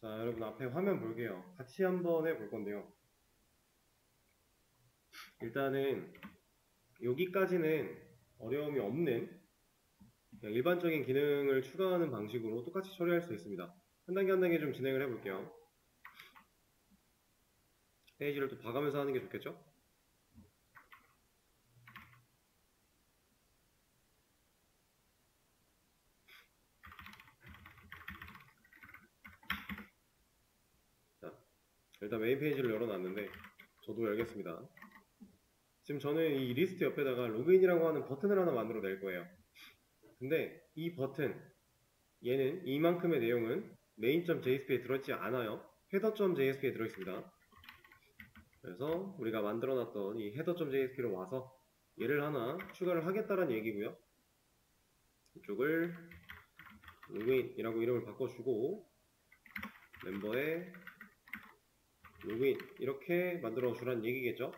자, 여러분 앞에 화면 볼게요. 같이 한번 해볼 건데요. 일단은 여기까지는 어려움이 없는 그냥 일반적인 기능을 추가하는 방식으로 똑같이 처리할 수 있습니다. 한 단계 한 단계 좀 진행을 해볼게요. 페이지를 또 봐가면서 하는 게 좋겠죠? 자, 일단 메인 페이지를 열어놨는데 저도 열겠습니다. 지금 저는 이 리스트 옆에다가 로그인이라고 하는 버튼을 하나 만들어 낼 거예요. 근데 이 버튼, 얘는 이만큼의 내용은 main.jsp에 들어있지 않아요. header.jsp에 들어있습니다. 그래서 우리가 만들어놨던 이 header.jsp로 와서 얘를 하나 추가를 하겠다는 얘기고요. 이쪽을 로그인이라고 이름을 바꿔주고 멤버에 로그인 이렇게 만들어 주라는 얘기겠죠.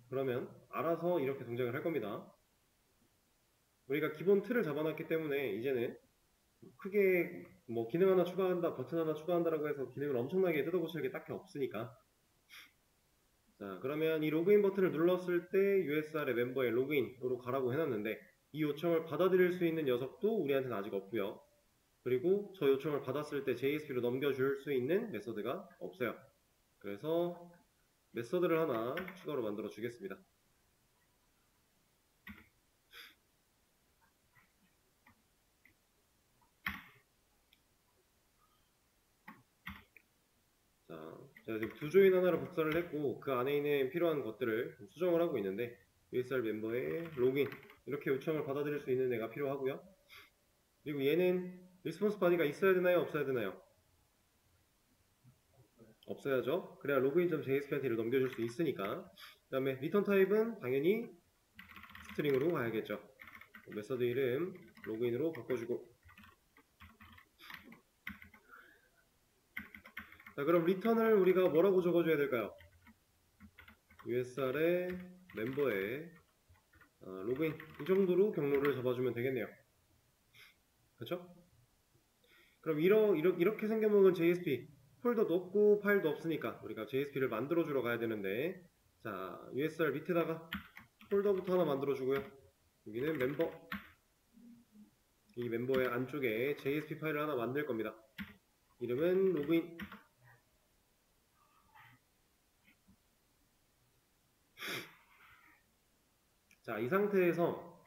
그러면 알아서 이렇게 동작을 할 겁니다. 우리가 기본 틀을 잡아놨기 때문에 이제는 크게 뭐 기능 하나 추가한다, 버튼 하나 추가한다라고 해서 기능을 엄청나게 뜯어고칠 게 딱히 없으니까. 자, 그러면 이 로그인 버튼을 눌렀을 때 USR의 멤버에 로그인으로 가라고 해놨는데 이 요청을 받아들일 수 있는 녀석도 우리한테는 아직 없고요. 그리고 저 요청을 받았을 때 JSP로 넘겨줄 수 있는 메서드가 없어요. 그래서 메서드를 하나 추가로 만들어 주겠습니다. 자, 제가 지금 두 조인 하나를 복사를 했고 그 안에 있는 필요한 것들을 수정을 하고 있는데 USR 멤버에 로그인 이렇게 요청을 받아들일 수 있는 애가 필요하고요. 그리고 얘는 리스폰스 바디가 있어야 되나요? 없어야 되나요? 없어야죠. 그래야 login.jsp한테를 넘겨줄 수 있으니까. 그 다음에 리턴 타입은 당연히 스트링으로 가야겠죠. 메서드 이름 로그인으로 바꿔주고. 자, 그럼 리턴을 우리가 뭐라고 적어줘야 될까요? USR의 멤버에 로그인 이 정도로 경로를 잡아주면 되겠네요. 그쵸? 그럼 이렇게 생겨먹은 JSP 폴더도 없고 파일도 없으니까 우리가 JSP를 만들어주러 가야 되는데, 자, USR 밑에다가 폴더부터 하나 만들어주고요. 여기는 멤버, 이 멤버의 안쪽에 JSP 파일을 하나 만들 겁니다. 이름은 로그인. 자, 이 상태에서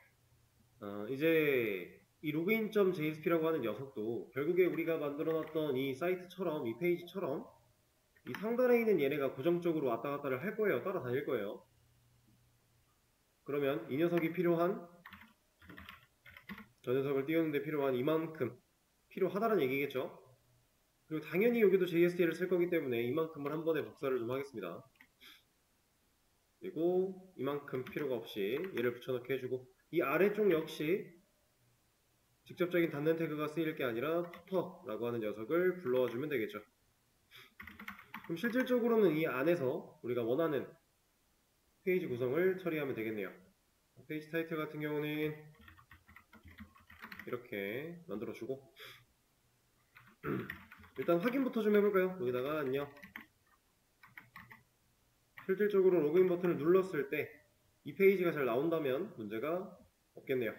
이제 이 login.jsp라고 하는 녀석도 결국에 우리가 만들어놨던 이 사이트처럼, 이 페이지처럼 이 상단에 있는 얘네가 고정적으로 왔다 갔다를 할 거예요. 따라다닐 거예요. 그러면 이 녀석이 필요한, 저 녀석을 띄우는데 필요한 이만큼 필요하다는 얘기겠죠. 그리고 당연히 여기도 JSD를 쓸 거기 때문에 이만큼을 한 번에 복사를 좀 하겠습니다. 그리고 이만큼 필요가 없이 얘를 붙여넣기 해주고, 이 아래쪽 역시 직접적인 닫는 태그가 쓰일 게 아니라 푸터라고 하는 녀석을 불러와 주면 되겠죠. 그럼 실질적으로는 이 안에서 우리가 원하는 페이지 구성을 처리하면 되겠네요. 페이지 타이틀 같은 경우는 이렇게 만들어주고 일단 확인부터 좀 해볼까요? 여기다가 안녕. 실질적으로 로그인 버튼을 눌렀을 때 이 페이지가 잘 나온다면 문제가 없겠네요.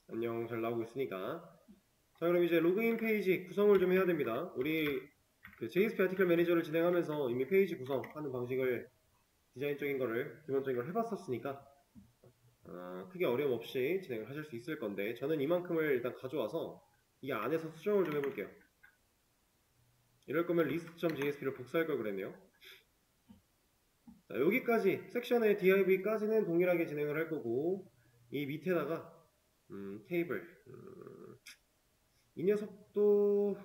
안녕, 잘 나오고 있으니까. 자, 그럼 이제 로그인 페이지 구성을 좀 해야 됩니다. 우리 그 JSP 아티클 매니저를 진행하면서 이미 페이지 구성하는 방식을, 디자인적인 거를, 기본적인 걸 해봤었으니까 크게 어려움 없이 진행을 하실 수 있을 건데, 저는 이만큼을 일단 가져와서 이 안에서 수정을 좀 해볼게요. 이럴 거면 list.jsp를 복사할 걸 그랬네요. 자, 여기까지 섹션의 div까지는 동일하게 진행을 할 거고, 이 밑에다가 테이블, 이 녀석도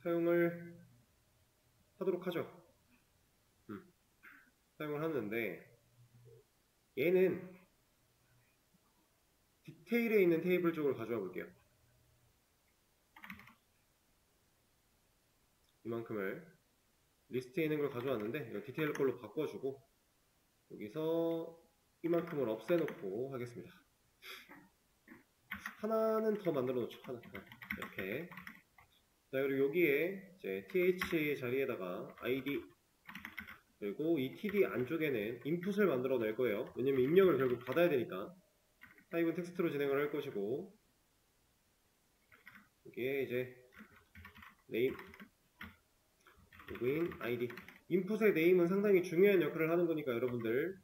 사용을 하도록 하죠. 사용을 하는데 얘는 디테일에 있는 테이블 쪽으로 가져와 볼게요. 이만큼을 리스트에 있는 걸 가져왔는데 이거 디테일 걸로 바꿔주고 여기서 이만큼을 없애놓고 하겠습니다. 하나는 더 만들어 놓죠. 하나. 이렇게. 자, 그리고 여기에 이제 th 자리에다가 id 그리고 이 td 안쪽에는 인풋을 만들어 낼 거예요. 왜냐면 입력을 결국 받아야 되니까. 타입은 텍스트로 진행을 할 것이고, 여기에 이제 name, 로그인, id. 인풋의 name은 상당히 중요한 역할을 하는 거니까 여러분들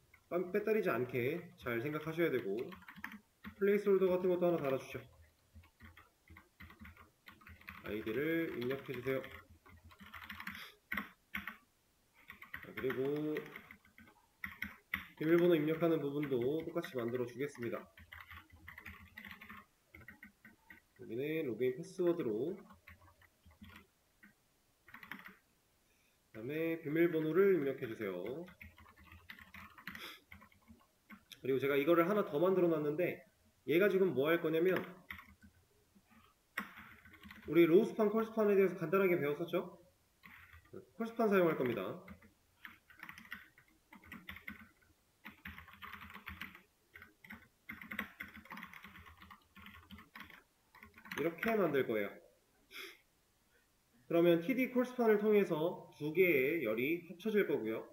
빼따리지 않게 잘 생각하셔야 되고, 플레이스홀더 같은 것도 하나 달아주죠. id를 입력해주세요. 그리고 비밀번호 입력하는 부분도 똑같이 만들어 주겠습니다. 여기는 로그인 패스워드로, 그 다음에 비밀번호를 입력해주세요. 그리고 제가 이거를 하나 더 만들어 놨는데, 얘가 지금 뭐 할 거냐면, 우리 로우스판, 컬스판에 대해서 간단하게 배웠었죠? 컬스판 사용할 겁니다. 이렇게 만들 거예요. 그러면 td 콜스판을 통해서 두 개의 열이 합쳐질 거고요.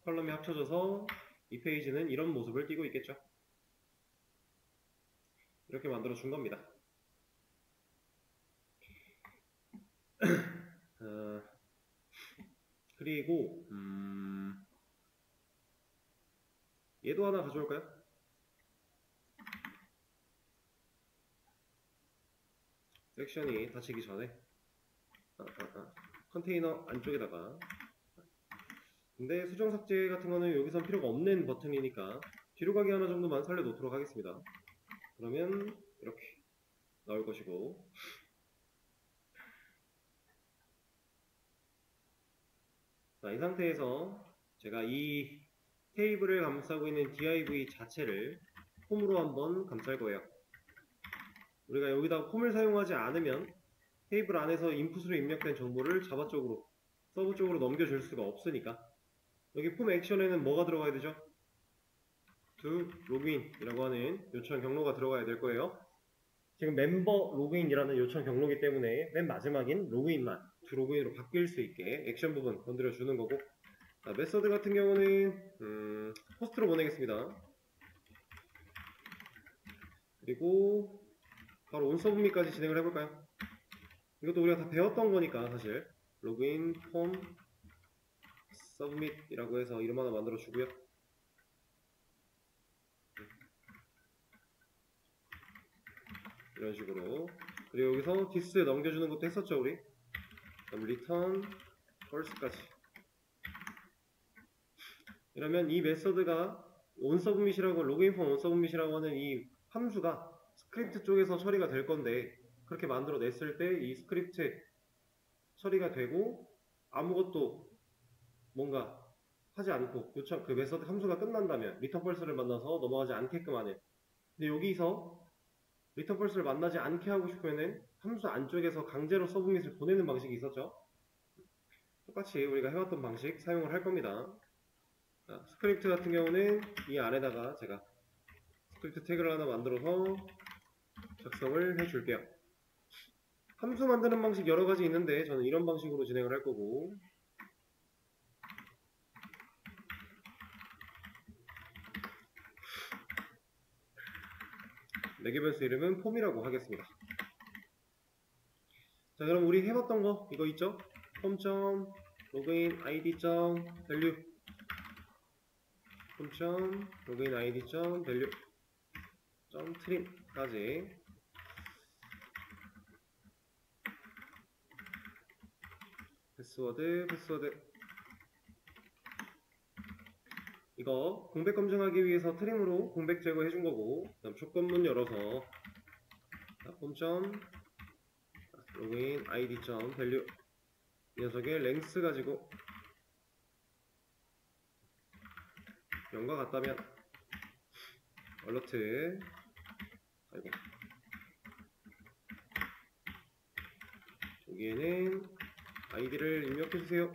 컬럼이 합쳐져서 이 페이지는 이런 모습을 띠고 있겠죠. 이렇게 만들어 준 겁니다. 그리고 얘도 하나 가져올까요? 섹션이 닫히기 전에 컨테이너 안쪽에다가. 근데 수정 삭제 같은 거는 여기선 필요가 없는 버튼이니까 뒤로 가기 하나 정도만 살려놓도록 하겠습니다. 그러면 이렇게 나올 것이고, 자, 이 상태에서 제가 이 테이블을 감싸고 있는 div 자체를 폼으로 한번 감쌀 거예요. 우리가 여기다 폼을 사용하지 않으면 테이블 안에서 인풋으로 입력된 정보를 자바 쪽으로, 서브 쪽으로 넘겨줄 수가 없으니까 여기 폼 액션에는 뭐가 들어가야 되죠? to login 이라고 하는 요청 경로가 들어가야 될 거예요. 지금 멤버 로그인이라는 요청 경로이기 때문에 맨 마지막인 로그인만 to 로그인으로 바뀔 수 있게 액션 부분 건드려 주는 거고, 자, 메서드 같은 경우는 포스트로 보내겠습니다. 그리고 바로 온서브밋까지 진행을 해볼까요? 이것도 우리가 다 배웠던 거니까 사실 로그인 폼 서브밋이라고 해서 이름 하나 만들어 주고요. 이런 식으로. 그리고 여기서 디스 넘겨주는 것도 했었죠 우리. 그럼 return false까지. 이러면 이 메서드가 onSubmit이라고, 로그인 폼 onSubmit이라고 하는 이 함수가 스크립트 쪽에서 처리가 될 건데, 그렇게 만들어 냈을 때 이 스크립트 처리가 되고 아무것도 뭔가 하지 않고 요청 그 메서드 함수가 끝난다면 return false를 만나서 넘어가지 않게끔 하는. 근데 여기서 return false를 만나지 않게 하고 싶으면은 함수 안쪽에서 강제로 서브밋을 보내는 방식이 있었죠. 똑같이 우리가 해왔던 방식 사용을 할 겁니다. 자, 스크립트 같은 경우는 이 안에다가 제가 스크립트 태그를 하나 만들어서 작성을 해 줄게요. 함수 만드는 방식 여러 가지 있는데 저는 이런 방식으로 진행을 할 거고, 매개 변수 이름은 폼이라고 하겠습니다. 자, 그럼 우리 해봤던 거 이거 있죠? 폼.login id.value 폼.login id.value .trim까지 패스워드 이거 공백 검증하기 위해서 트림으로 공백 제거해 준 거고, 그다음 조건문 열어서 폼.login id.value 이 녀석의 랭스 가지고 0과 같다면 얼러트, 아이고, 여기에는 아이디를 입력해주세요.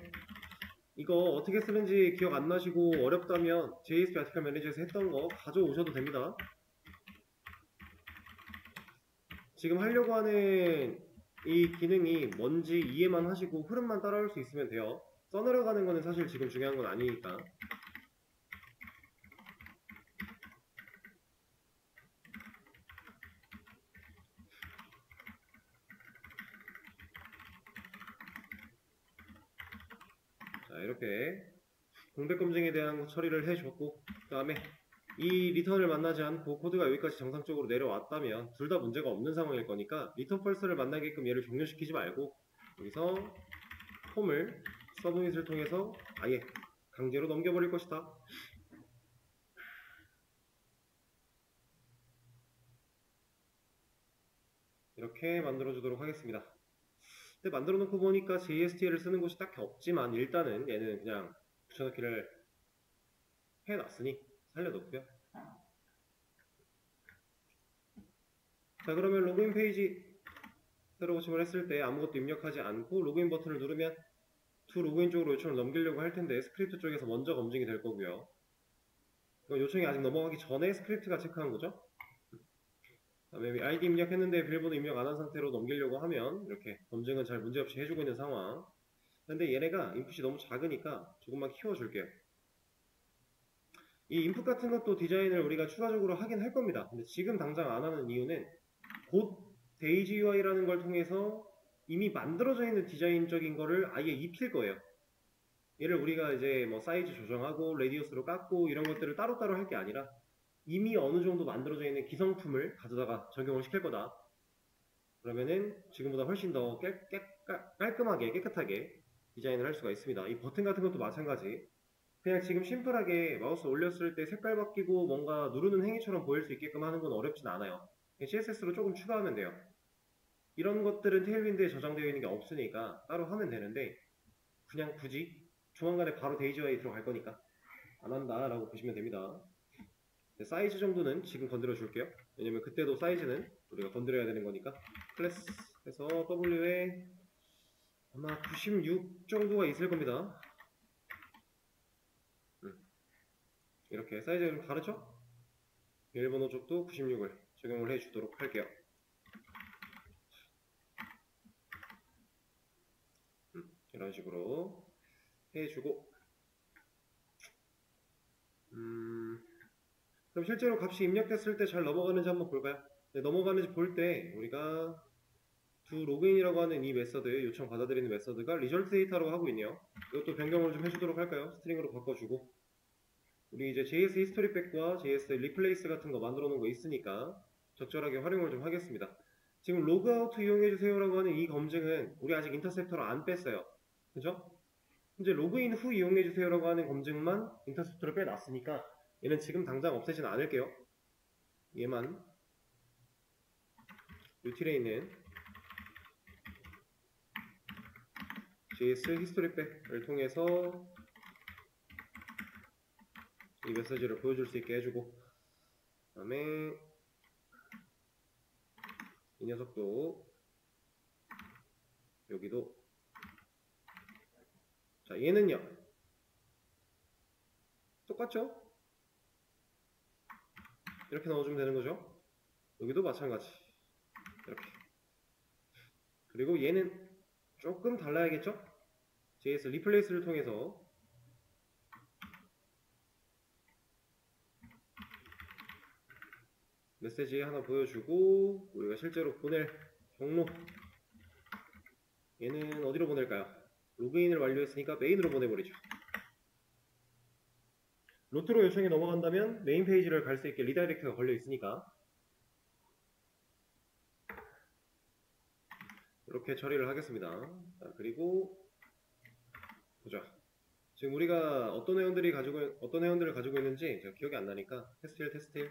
이거 어떻게 쓰는지 기억 안 나시고 어렵다면 JSP 아티클 매니저에서 했던 거 가져오셔도 됩니다. 지금 하려고 하는 이 기능이 뭔지 이해만 하시고 흐름만 따라올 수 있으면 돼요. 써내려가는 거는 사실 지금 중요한 건 아니니까. 자, 이렇게 공백 검증에 대한 처리를 해줬고, 그 다음에 이 리턴을 만나지 않고 코드가 여기까지 정상적으로 내려왔다면 둘 다 문제가 없는 상황일 거니까 리턴 펄스를 만나게끔 얘를 종료시키지 말고 여기서 폼을 서브밋을 통해서 아예 강제로 넘겨버릴 것이다. 이렇게 만들어주도록 하겠습니다. 근데 만들어 놓고 보니까 JSTL을 쓰는 곳이 딱히 없지만 일단은 얘는 그냥 붙여넣기를 해놨으니 살려놓고요. 자, 그러면 로그인 페이지 새로 고침을 했을 때 아무것도 입력하지 않고 로그인 버튼을 누르면 두 로그인 쪽으로 요청을 넘기려고 할 텐데 스크립트 쪽에서 먼저 검증이 될 거고요. 이건 요청이 아직 넘어가기 전에 스크립트가 체크한 거죠. 그다음에 아이디 입력했는데 비밀번호 입력 안 한 상태로 넘기려고 하면 이렇게 검증은 잘 문제없이 해주고 있는 상황. 근데 얘네가 인풋이 너무 작으니까 조금만 키워줄게요. 이 인풋 같은 것도 디자인을 우리가 추가적으로 하긴 할 겁니다. 근데 지금 당장 안 하는 이유는 곧 데이지 UI라는 걸 통해서 이미 만들어져 있는 디자인적인 거를 아예 입힐 거예요. 얘를 우리가 이제 뭐 사이즈 조정하고 레디우스로 깎고 이런 것들을 따로따로 할 게 아니라 이미 어느 정도 만들어져 있는 기성품을 가져다가 적용을 시킬 거다. 그러면은 지금보다 훨씬 더 깔끔하게 깨끗하게 디자인을 할 수가 있습니다. 이 버튼 같은 것도 마찬가지. 그냥 지금 심플하게 마우스 올렸을 때 색깔 바뀌고 뭔가 누르는 행위처럼 보일 수 있게끔 하는 건 어렵진 않아요. CSS로 조금 추가하면 돼요. 이런 것들은 테일윈드에 저장되어 있는 게 없으니까 따로 하면 되는데 그냥 굳이 조만간에 바로 데이지와에 들어갈 거니까 안 한다 라고 보시면 됩니다. 사이즈 정도는 지금 건드려 줄게요. 왜냐면 그때도 사이즈는 우리가 건드려야 되는 거니까. 클래스 해서 W에 아마 96 정도가 있을 겁니다. 이렇게 사이즈가 좀 다르죠? 비밀번호 쪽도 96을 적용을 해 주도록 할게요. 이런 식으로 해주고 그럼 실제로 값이 입력됐을 때 잘 넘어가는지 한번 볼까요? 네, 넘어가는지 볼 때 우리가 두 로그인이라고 하는 이 메서드, 요청 받아들이는 메서드가 리절트 데이터라고 하고 있네요. 이것도 변경을 좀 해주도록 할까요? 스트링으로 바꿔주고 우리 이제 JS 히스토리 백과 JS 리플레이스 같은 거 만들어 놓은 거 있으니까 적절하게 활용을 좀 하겠습니다. 지금 로그아웃 이용해주세요라고 하는 이 검증은 우리 아직 인터셉터로 안 뺐어요. 그죠? 이제 로그인 후 이용해주세요라고 하는 검증만 인터셉터로 빼놨으니까 얘는 지금 당장 없애진 않을게요. 얘만 유틸에 있는 JS 히스토리 백을 통해서 이 메시지를 보여줄 수 있게 해주고 그 다음에 이 녀석도 여기도 자 얘는요 똑같죠? 이렇게 넣어주면 되는 거죠. 여기도 마찬가지 이렇게. 그리고 얘는 조금 달라야겠죠? JS 리플레이스를 통해서 메시지 하나 보여주고 우리가 실제로 보낼 경로 얘는 어디로 보낼까요? 로그인을 완료했으니까 메인으로 보내버리죠. 루트로 요청이 넘어간다면 메인 페이지를 갈 수 있게 리다이렉트가 걸려 있으니까 이렇게 처리를 하겠습니다. 자, 그리고 보자. 지금 우리가 어떤 회원들을 가지고 있는지 제가 기억이 안 나니까 테스트1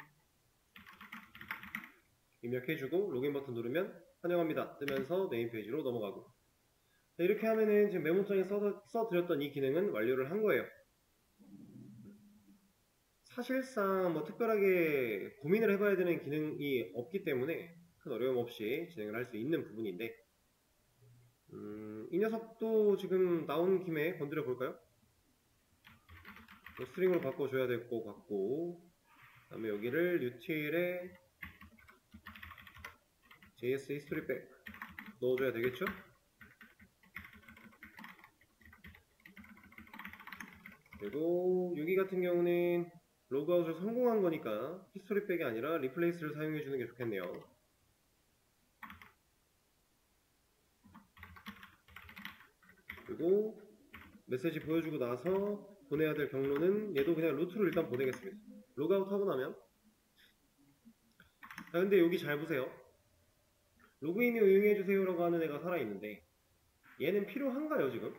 입력해주고 로그인 버튼 누르면 환영합니다 뜨면서 메인 페이지로 넘어가고. 자, 이렇게 하면은 지금 메모장에 써드렸던 이 기능은 완료를 한 거예요. 사실상 뭐 특별하게 고민을 해봐야 되는 기능이 없기 때문에 큰 어려움 없이 진행을 할 수 있는 부분인데 이 녀석도 지금 나온 김에 건드려 볼까요? 스트링으로 바꿔줘야 될 것 같고 그 다음에 여기를 util에 JS 히스토리 백 넣어줘야 되겠죠? 그리고 여기 같은 경우는 로그아웃을 성공한 거니까 히스토리 백이 아니라 리플레이스를 사용해 주는 게 좋겠네요. 그리고 메시지 보여주고 나서 보내야 될 경로는 얘도 그냥 루트로 일단 보내겠습니다. 로그아웃 하고 나면. 자, 근데 여기 잘 보세요. 로그인을 이용해주세요 라고 하는 애가 살아있는데 얘는 필요한가요 지금?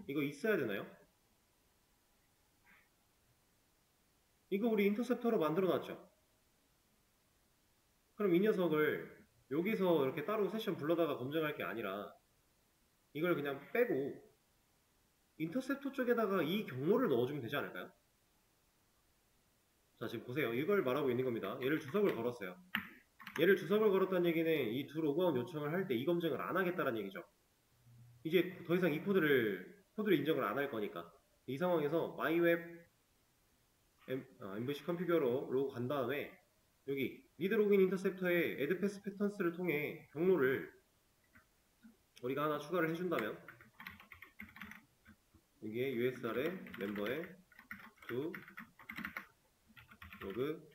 이거 있어야 되나요? 이거 우리 인터셉터로 만들어 놨죠? 그럼 이 녀석을 여기서 이렇게 따로 세션 불러다가 검증할 게 아니라 이걸 그냥 빼고 인터셉터 쪽에다가 이 경로를 넣어주면 되지 않을까요? 자, 지금 보세요. 이걸 말하고 있는 겁니다. 얘를 주석을 걸었어요. 얘를 주석을 걸었다는 얘기는 이 두 로그아웃 요청을 할 때 이 검증을 안 하겠다는 얘기죠. 이제 더 이상 이 코드를 인정을 안 할 거니까 이 상황에서 myWeb MVC 컨피규어로 로그 간 다음에 여기 리드 로그인 인터셉터의 add pass patterns를 통해 경로를 우리가 하나 추가를 해준다면 여기에 USR의 멤버에 to 로그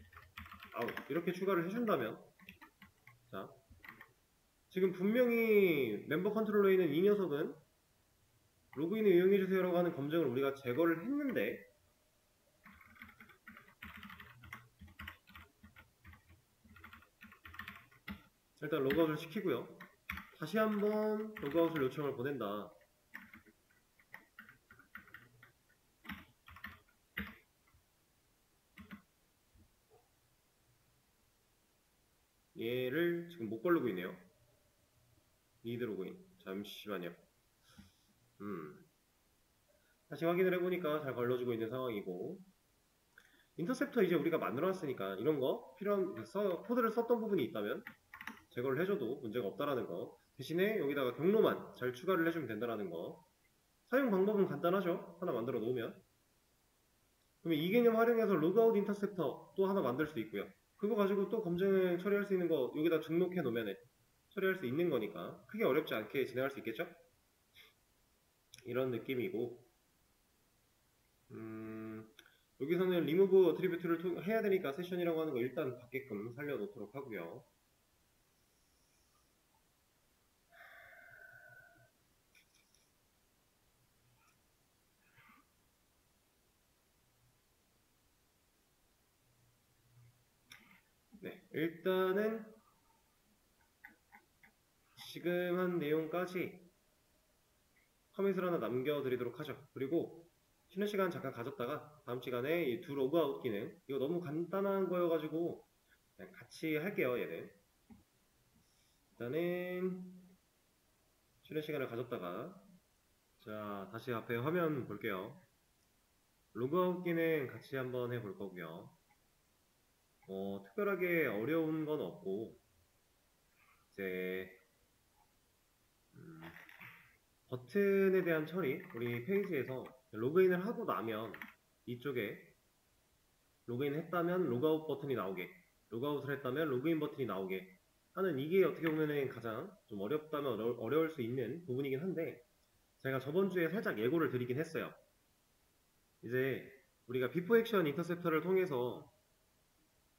아웃 이렇게 추가를 해준다면 자 지금 분명히 멤버 컨트롤러에 있는 이 녀석은 로그인을 이용해주세요 라고 하는 검증을 우리가 제거를 했는데 일단 로그아웃을 시키고요. 다시 한번 로그아웃을 요청을 보낸다. 얘를 지금 못 걸르고 있네요. 리드 로그인. 잠시만요. 다시 확인을 해보니까 잘 걸러지고 있는 상황이고 인터셉터 이제 우리가 만들어놨으니까 이런 거 필요한 코드를 썼던 부분이 있다면 제거를 해줘도 문제가 없다라는 거 대신에 여기다가 경로만 잘 추가를 해주면 된다라는 거 사용 방법은 간단하죠. 하나 만들어 놓으면 그러면 이 개념 활용해서 로그아웃 인터셉터 또 하나 만들 수 있고요. 그거 가지고 또 검증을 처리할 수 있는 거 여기다 등록해 놓으면 처리할 수 있는 거니까 크게 어렵지 않게 진행할 수 있겠죠? 이런 느낌이고 여기서는 remove attribute를 해야 되니까 세션이라고 하는 거 일단 받게끔 살려놓도록 하고요. 네, 일단은 지금 한 내용까지 커밋을 하나 남겨드리도록 하죠. 그리고 쉬는 시간 잠깐 가졌다가 다음 시간에 이 두 로그아웃 기능 이거 너무 간단한 거여가지고 그냥 같이 할게요. 얘는 일단은 쉬는 시간을 가졌다가 자 다시 앞에 화면 볼게요. 로그아웃 기능 같이 한번 해볼 거고요. 특별하게 어려운 건 없고 이제 버튼에 대한 처리 우리 페이지에서 로그인을 하고 나면 이쪽에 로그인 했다면 로그아웃 버튼이 나오게 로그아웃을 했다면 로그인 버튼이 나오게 하는 이게 어떻게 보면은 가장 좀 어렵다면 어려울 수 있는 부분이긴 한데 제가 저번 주에 살짝 예고를 드리긴 했어요. 이제 우리가 비포 액션 인터셉터를 통해서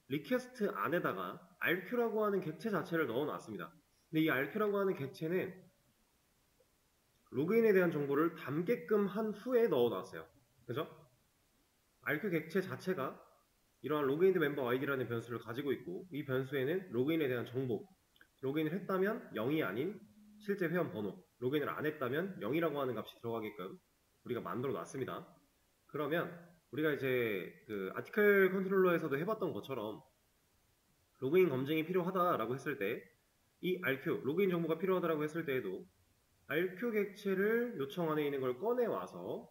리퀘스트 안에다가 RQ라고 하는 객체 자체를 넣어 놨습니다. 근데 이 RQ라고 하는 객체는 로그인에 대한 정보를 담게끔 한 후에 넣어 놨어요. 그죠? RQ 객체 자체가 이러한 로그인드 멤버 아이디라는 변수를 가지고 있고 이 변수에는 로그인에 대한 정보 로그인을 했다면 0이 아닌 실제 회원 번호 로그인을 안 했다면 0이라고 하는 값이 들어가게끔 우리가 만들어 놨습니다. 그러면 우리가 이제 그 아티클 컨트롤러에서도 해봤던 것처럼 로그인 검증이 필요하다라고 했을 때 이 RQ 로그인 정보가 필요하다라고 했을 때에도 RQ 객체를 요청 안에 있는 걸 꺼내 와서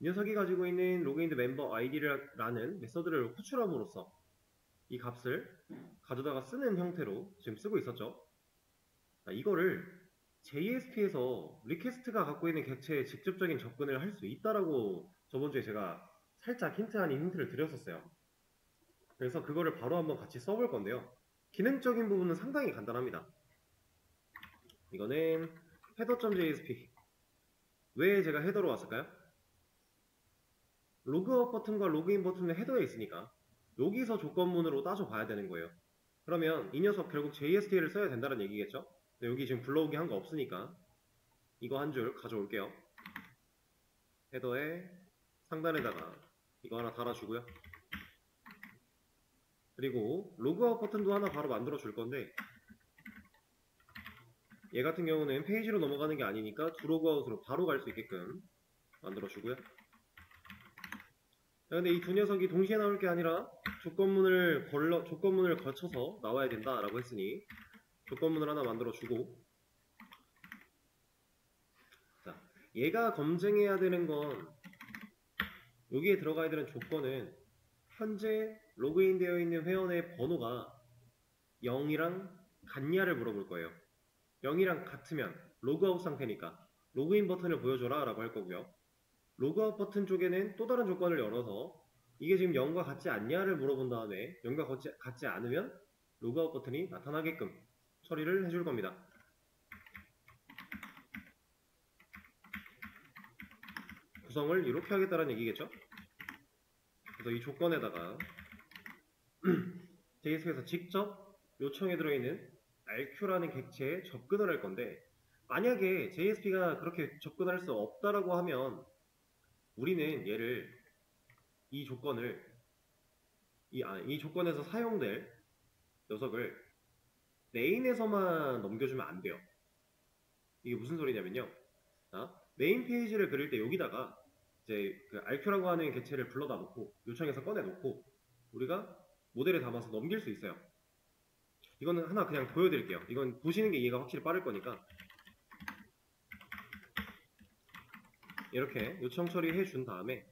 녀석이 가지고 있는 로그인드 멤버 아이디라는 메서드를 호출함으로써 이 값을 가져다가 쓰는 형태로 지금 쓰고 있었죠. 이거를 JSP에서 리퀘스트가 갖고 있는 객체에 직접적인 접근을 할 수 있다라고 저번주에 제가 살짝 힌트 아닌 힌트를 드렸었어요. 그래서 그거를 바로 한번 같이 써볼 건데요. 기능적인 부분은 상당히 간단합니다. 이거는 header.jsp. 왜 제가 헤더로 왔을까요? 로그아웃 버튼과 로그인 버튼은 헤더에 있으니까 여기서 조건문으로 따져봐야 되는 거예요. 그러면 이 녀석 결국 JST를 써야 된다는 얘기겠죠? 근데 여기 지금 불러오기 한 거 없으니까 이거 한 줄 가져올게요. 헤더에 상단에다가 이거 하나 달아주고요. 그리고 로그아웃 버튼도 하나 바로 만들어 줄 건데 얘 같은 경우는 페이지로 넘어가는 게 아니니까 두 로그아웃으로 바로 갈 수 있게끔 만들어 주고요. 근데 이 두 녀석이 동시에 나올 게 아니라 조건문을 거쳐서 나와야 된다라고 했으니 조건문을 하나 만들어 주고, 자, 얘가 검증해야 되는 건 여기에 들어가야 되는 조건은 현재 로그인 되어 있는 회원의 번호가 0이랑 같냐를 물어볼 거예요. 0이랑 같으면 로그아웃 상태니까 로그인 버튼을 보여줘라 라고 할 거고요. 로그아웃 버튼 쪽에는 또 다른 조건을 열어서 이게 지금 0과 같지 않냐를 물어본 다음에 0과 같지 않으면 로그아웃 버튼이 나타나게끔 처리를 해줄 겁니다. 구성을 이렇게 하겠다는 얘기겠죠? 그래서 이 조건에다가 JS에서 직접 요청에 들어있는 RQ라는 객체에 접근을 할 건데, 만약에 JSP가 그렇게 접근할 수 없다라고 하면 우리는 얘를 이 조건을 이 조건에서 사용될 녀석을 메인에서만 넘겨주면 안 돼요. 이게 무슨 소리냐면요. 메인 페이지를 그릴 때 여기다가 이제 그 RQ라고 하는 객체를 불러다 놓고 요청해서 꺼내 놓고 우리가 모델에 담아서 넘길 수 있어요. 이거는 하나 그냥 보여드릴게요. 이건 보시는 게 이해가 확실히 빠를 거니까 이렇게 요청 처리해 준 다음에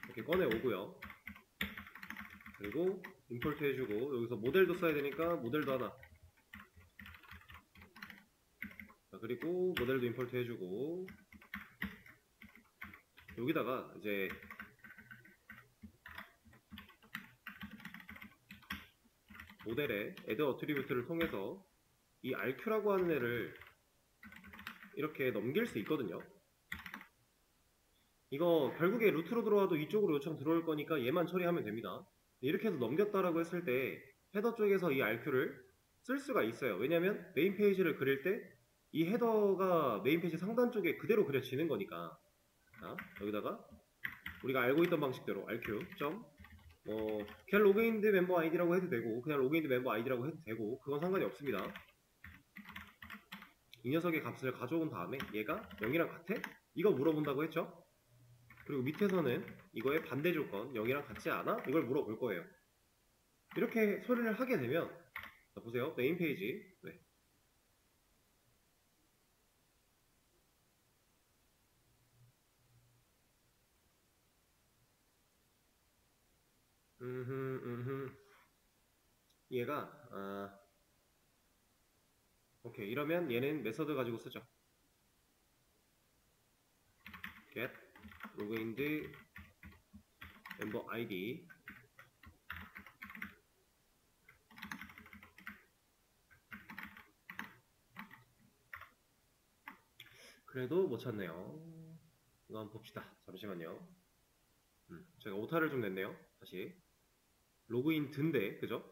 이렇게 꺼내 오고요. 그리고 임포트 해주고 여기서 모델도 써야 되니까 모델도 하나, 그리고 모델도 임포트 해주고 여기다가 이제 모델에 add attribute를 통해서 이 RQ라고 하는 애를 이렇게 넘길 수 있거든요. 이거 결국에 루트로 들어와도 이쪽으로 요청 들어올 거니까 얘만 처리하면 됩니다. 이렇게 해서 넘겼다라고 했을 때 헤더 쪽에서 이 RQ를 쓸 수가 있어요. 왜냐면 메인 페이지를 그릴 때 이 헤더가 메인 페이지 상단 쪽에 그대로 그려지는 거니까. 자, 여기다가 우리가 알고 있던 방식대로 RQ 그냥 로그인드 멤버 아이디라고 해도 되고 그냥 로그인드 멤버 아이디라고 해도 되고 그건 상관이 없습니다. 이 녀석의 값을 가져온 다음에 얘가 0이랑 같아? 이거 물어본다고 했죠? 그리고 밑에서는 이거의 반대 조건 0이랑 같지 않아? 이걸 물어볼 거예요. 이렇게 처리를 하게 되면 자, 보세요. 메인 페이지 얘가 오케이, 이러면 얘는 메서드 가지고 쓰죠. get logined member id 그래도 못 찾네요. 이거 한번 봅시다. 잠시만요. 제가 오타를 좀 냈네요. 다시 로그인 든데 그죠?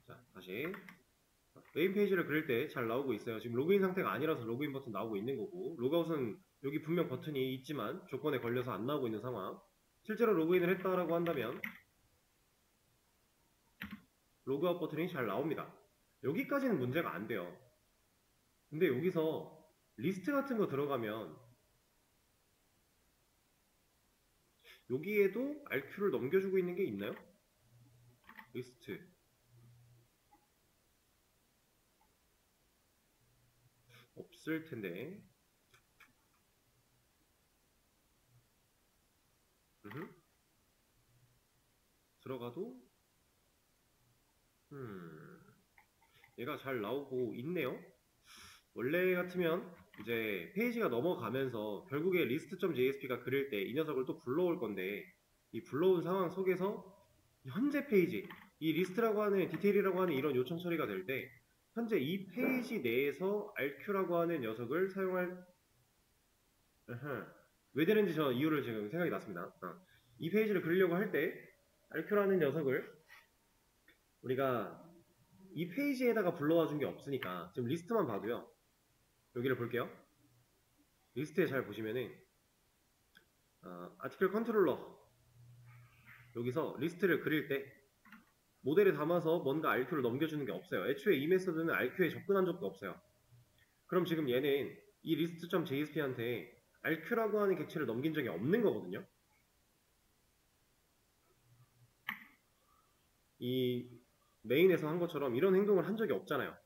자, 다시 메인 페이지를 그릴 때 잘 나오고 있어요. 지금 로그인 상태가 아니라서 로그인 버튼 나오고 있는 거고, 로그아웃은 여기 분명 버튼이 있지만 조건에 걸려서 안 나오고 있는 상황. 실제로 로그인을 했다라고 한다면 로그아웃 버튼이 잘 나옵니다. 여기까지는 문제가 안 돼요. 근데 여기서 리스트 같은 거 들어가면 여기에도 RQ를 넘겨주고 있는 게 있나요? 리스트 없을 텐데. 들어가도 얘가 잘 나오고 있네요. 원래 같으면 이제 페이지가 넘어가면서 결국에 list.jsp가 그릴 때 이 녀석을 또 불러올 건데, 이 불러온 상황 속에서 현재 페이지, 이 리스트라고 하는 디테일이라고 하는 이런 요청 처리가 될 때 현재 이 페이지 내에서 rq라고 하는 녀석을 사용할 왜 되는지 저 이유를 지금 생각이 났습니다. 이 페이지를 그리려고 할 때 rq라는 녀석을 우리가 이 페이지에다가 불러와 준 게 없으니까 지금 리스트만 봐도요, 여기를 볼게요. 리스트에 잘 보시면은 아티클 컨트롤러 여기서 리스트를 그릴 때 모델에 담아서 뭔가 rq를 넘겨주는 게 없어요. 애초에 이 메서드는 rq에 접근한 적도 없어요. 그럼 지금 얘는 이 list.jsp한테 rq라고 하는 객체를 넘긴 적이 없는 거거든요. 이 메인에서 한 것처럼 이런 행동을 한 적이 없잖아요.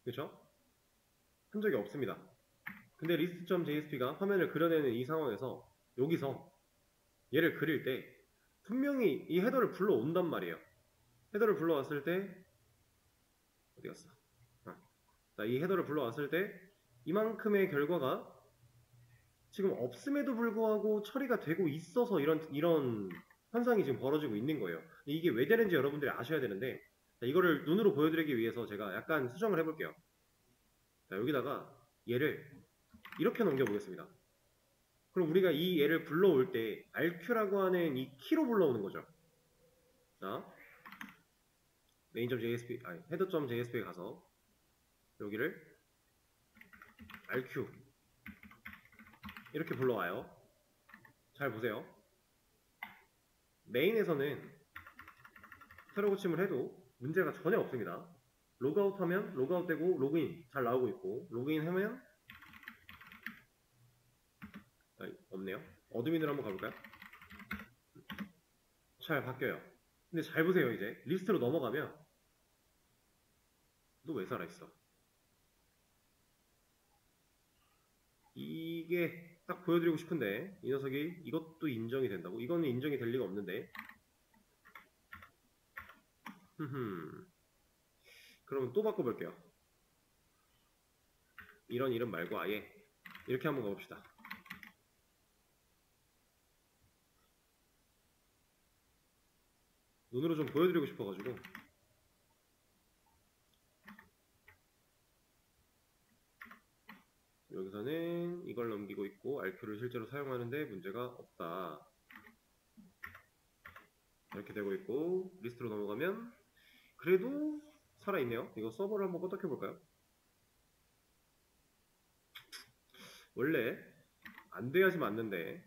그렇죠? 한 적이 없습니다. 근데 list.jsp가 화면을 그려내는 이 상황에서 여기서 얘를 그릴 때 분명히 이 헤더를 불러온단 말이에요. 헤더를 불러왔을 때 어디 갔어? 이 헤더를 불러왔을 때 이만큼의 결과가 지금 없음에도 불구하고 처리가 되고 있어서 이런 현상이 지금 벌어지고 있는 거예요. 이게 왜 되는지 여러분들이 아셔야 되는데, 이거를 눈으로 보여드리기 위해서 제가 약간 수정을 해볼게요. 자, 여기다가 얘를 이렇게 넘겨보겠습니다. 그럼 우리가 이 얘를 불러올 때 rq라고 하는 이 키로 불러오는 거죠. 자, main.jsp, 아니 header.jsp에 가서 여기를 rq 이렇게 불러와요. 잘 보세요. 메인에서는 새로 고침을 해도 문제가 전혀 없습니다. 로그아웃 하면 로그아웃 되고 로그인 잘 나오고 있고, 로그인 하면 없네요. 어드민으로 한번 가볼까요? 잘 바뀌어요. 근데 잘 보세요. 이제 리스트로 넘어가면 너 왜 살아있어? 이게 딱 보여드리고 싶은데 이 녀석이 이것도 인정이 된다고? 이거는 인정이 될 리가 없는데. 그러면 또 바꿔볼게요. 이런 이름 말고 아예 이렇게 한번 가봅시다. 눈으로 좀 보여드리고 싶어가지고. 여기서는 이걸 넘기고 있고 rq를 실제로 사용하는데 문제가 없다. 이렇게 되고 있고, 리스트로 넘어가면 그래도 살아있네요. 이거 서버를 한번 껐다 켜볼까요? 원래 안 돼야지 맞는데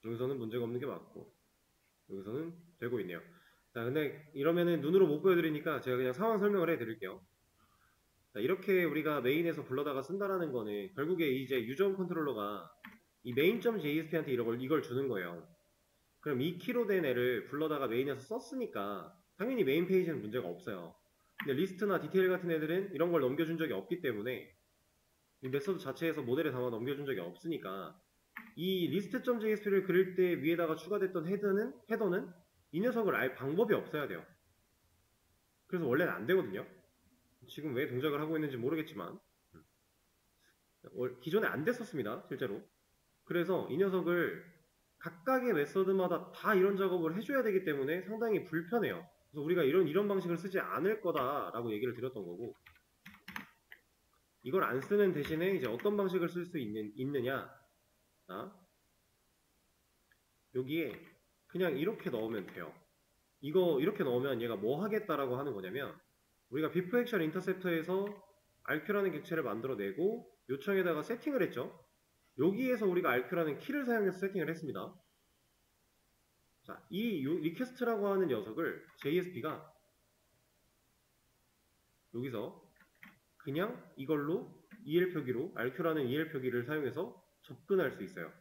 여기서는 문제가 없는 게 맞고 여기서는 되고 있네요. 자, 근데 이러면은 눈으로 못 보여드리니까 제가 그냥 상황 설명을 해드릴게요. 자, 이렇게 우리가 메인에서 불러다가 쓴다라는 거는 결국에 이제 유저원 컨트롤러가 이 main.jsp한테 이걸 주는 거예요. 그럼 이 키로 된 애를 불러다가 메인에서 썼으니까 당연히 메인 페이지는 문제가 없어요. 근데 리스트나 디테일 같은 애들은 이런 걸 넘겨준 적이 없기 때문에 이 메서드 자체에서 모델에 담아 넘겨준 적이 없으니까 이 list.jsp를 그릴 때 위에다가 추가됐던 헤더는 이 녀석을 알 방법이 없어야 돼요. 그래서 원래는 안 되거든요. 지금 왜 동작을 하고 있는지 모르겠지만 기존에 안 됐었습니다. 실제로. 그래서 이 녀석을 각각의 메서드마다 다 이런 작업을 해줘야 되기 때문에 상당히 불편해요. 그래서 우리가 이런 방식을 쓰지 않을 거다라고 얘기를 드렸던 거고, 이걸 안 쓰는 대신에 이제 어떤 방식을 쓸 수 있느냐, 여기에 그냥 이렇게 넣으면 돼요. 이거 이렇게 넣으면 얘가 뭐 하겠다라고 하는 거냐면, 우리가 before action interceptor에서 rq라는 객체를 만들어내고 요청에다가 세팅을 했죠. 여기에서 우리가 rq라는 키를 사용해서 세팅을 했습니다. 자, 이 request라고 하는 녀석을 JSP가 여기서 그냥 이걸로 EL 표기로 rq라는 EL 표기를 사용해서 접근할 수 있어요.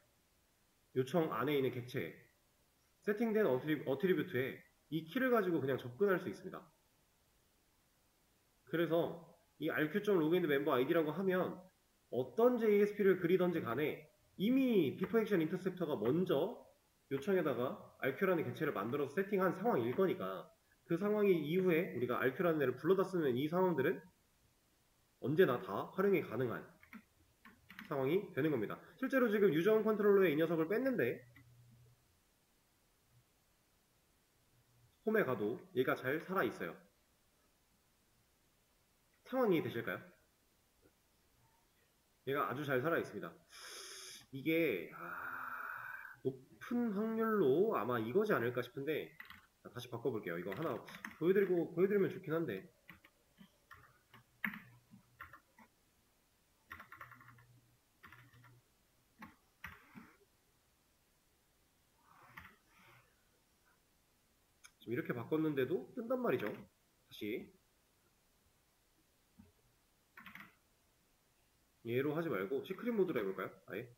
요청 안에 있는 객체에 세팅된 어트리뷰트에 이 키를 가지고 그냥 접근할 수 있습니다. 그래서 이 rq.login 멤버 id라고 하면 어떤 JSP를 그리던지 간에 이미 비포 액션 인터셉터가 먼저 요청에다가 RQ라는 객체를 만들어서 세팅한 상황일 거니까 그 상황이 이후에 우리가 RQ라는 애를 불러다 쓰는 이 상황들은 언제나 다 활용이 가능한 상황이 되는 겁니다. 실제로 지금 유저원 컨트롤러에 이 녀석을 뺐는데 홈에 가도 얘가 잘 살아있어요. 상황이 되실까요? 얘가 아주 잘 살아있습니다. 이게 높은 확률로 아마 이거지 않을까 싶은데 다시 바꿔볼게요. 이거 하나 보여드리면 좋긴 한데 지금 이렇게 바꿨는데도 뜬단 말이죠. 다시 얘로 하지 말고 시크릿 모드로 해볼까요? 아예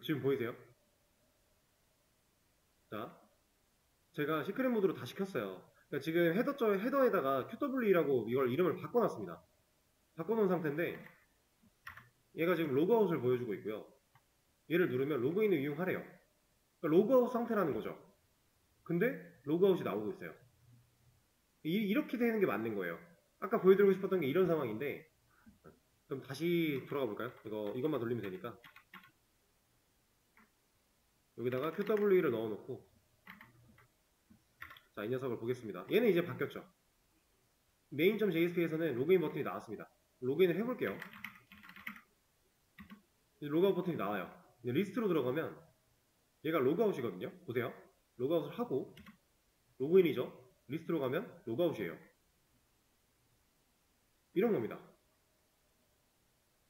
지금 보이세요? 자, 제가 시크릿 모드로 다시 켰어요. 그러니까 지금 헤더에다가 QWE라고 이걸 이름을 바꿔놨습니다. 바꿔놓은 상태인데 얘가 지금 로그아웃을 보여주고 있고요. 얘를 누르면 로그인을 이용하래요. 그러니까 로그아웃 상태라는 거죠. 근데 로그아웃이 나오고 있어요. 이렇게 되는 게 맞는 거예요. 아까 보여드리고 싶었던 게 이런 상황인데 그럼 다시 돌아가 볼까요? 이것만 돌리면 되니까 여기다가 QWE를 넣어놓고 자, 이 녀석을 보겠습니다. 얘는 이제 바뀌었죠. main.jsp에서는 로그인 버튼이 나왔습니다. 로그인을 해볼게요. 로그아웃 버튼이 나와요. 리스트로 들어가면 얘가 로그아웃이거든요. 보세요. 로그아웃을 하고 로그인이죠. 리스트로 가면 로그아웃이에요. 이런 겁니다.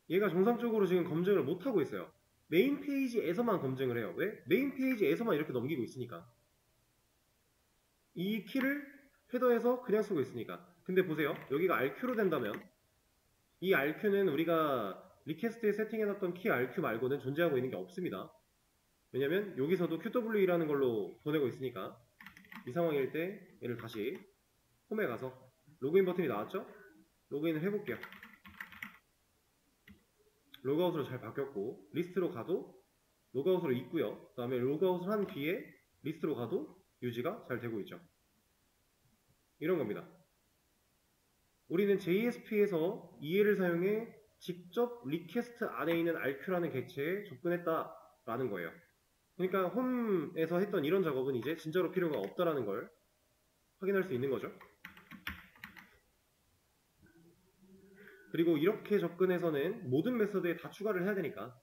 얘가 정상적으로 지금 검증을 못하고 있어요. 메인 페이지에서만 검증을 해요. 왜? 메인 페이지에서만 이렇게 넘기고 있으니까. 이 키를 헤더에서 그냥 쓰고 있으니까. 근데 보세요. 여기가 RQ로 된다면 이 RQ는 우리가 리퀘스트에 세팅해놨던 키 RQ 말고는 존재하고 있는 게 없습니다. 왜냐면 여기서도 QWE라는 걸로 보내고 있으니까 이 상황일 때 얘를 다시 홈에 가서 로그인 버튼이 나왔죠? 로그인을 해볼게요. 로그아웃으로 잘 바뀌었고 리스트로 가도 로그아웃으로 있고요. 그 다음에 로그아웃을 한 뒤에 리스트로 가도 유지가 잘 되고 있죠. 이런 겁니다. 우리는 JSP에서 EL을 사용해 직접 리퀘스트 안에 있는 RQ라는 객체에 접근했다라는 거예요. 그러니까 홈에서 했던 이런 작업은 이제 진짜로 필요가 없다라는 걸 확인할 수 있는 거죠. 그리고 이렇게 접근해서는 모든 메서드에 다 추가를 해야 되니까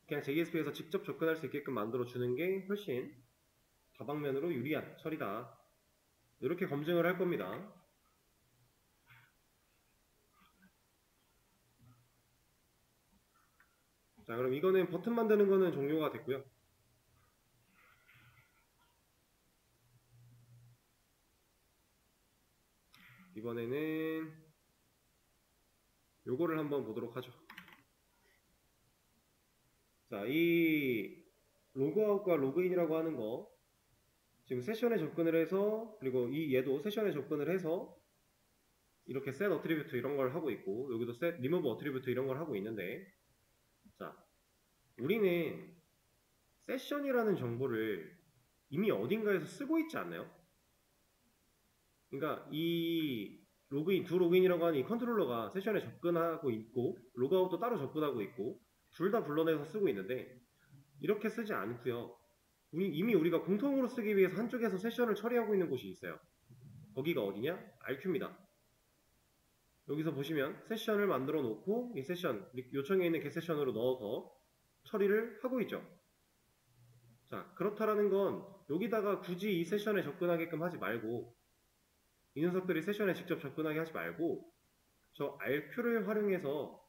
그냥 JSP에서 직접 접근할 수 있게끔 만들어주는 게 훨씬 다방면으로 유리한 처리다. 이렇게 검증을 할 겁니다. 자, 그럼 이거는 버튼 만드는 거는 종료가 됐고요. 이번에는 요거를 한번 보도록 하죠. 자, 이 로그아웃과 로그인이라고 하는 거 지금 세션에 접근을 해서 그리고 얘도 세션에 접근을 해서 이렇게 set 어트리뷰트 이런 걸 하고 있고 여기도 set remove 어트리뷰트 이런 걸 하고 있는데 자, 우리는 세션이라는 정보를 이미 어딘가에서 쓰고 있지 않나요? 그러니까 이 두 로그인이라고 하는 이 컨트롤러가 세션에 접근하고 있고 로그아웃도 따로 접근하고 있고 둘 다 불러내서 쓰고 있는데 이렇게 쓰지 않고요. 이미 우리가 공통으로 쓰기 위해서 한쪽에서 세션을 처리하고 있는 곳이 있어요. 거기가 어디냐? RQ입니다. 여기서 보시면 세션을 만들어 놓고 이 세션, 요청에 있는 get 세션으로 넣어서 처리를 하고 있죠. 자, 그렇다라는 건 여기다가 굳이 이 세션에 접근하게끔 하지 말고 이 녀석들이 세션에 직접 접근하게 하지 말고 저 RQ를 활용해서